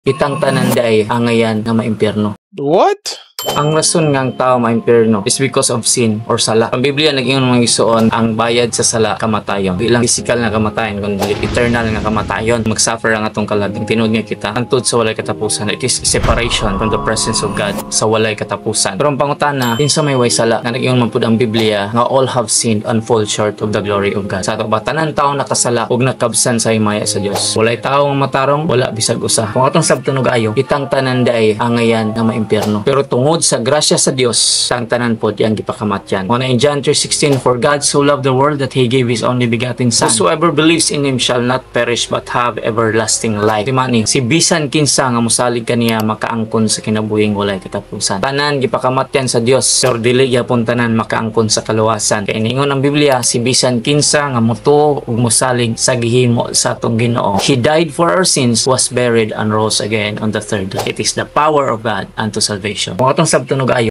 Itang tananday angayan nga maimpyerno. What? Ang rason nga ang tao maimpyerno is because of sin or sala. Ang Biblia nag-ingon mga isuon ang bayad sa sala kamatayon. Ilang physical na kamatayon kundi eternal nga kamatayon. Mag-suffer ang atong kalag. Ang tinud nga kita hangtod sa walay katapusan. It is separation from the presence of God sa walay katapusan. Pero ang pangutana kinsa may way sala nga nag-ingon man pud ang Biblia nga all have sinned and fall short of the glory of God. Sa ato ba tanan tawo nakasala ug nakabsan sa himaya sa Dios. Walay tawo nga matarong wala bisag usa. Kung atong sabtunog ayo itang tananday angayan nga maimpyerno. Pero tungod sa grasya sa Dios ang tanan pod yang gipakamatyan. Muna in John 3:16, for God so loved the world that He gave His only begotten Son. Whosoever believes in Him shall not perish but have everlasting life. Timani, si bisan kinsa nga mosalig kaniya makaangkon sa kinabuhing walay katapusan. Tanan gipakamatyan sa Dios, pero dili gyapon tanan makaangkon sa kaluwasan. Kay ningon ang Biblia, si bisan kinsa nga motuo ug mosalig sa gihimo sa atong Ginoo. He died for our sins, was buried and rose again on the third day. It is the power of God unto salvation. Kung atong sabtunog ayo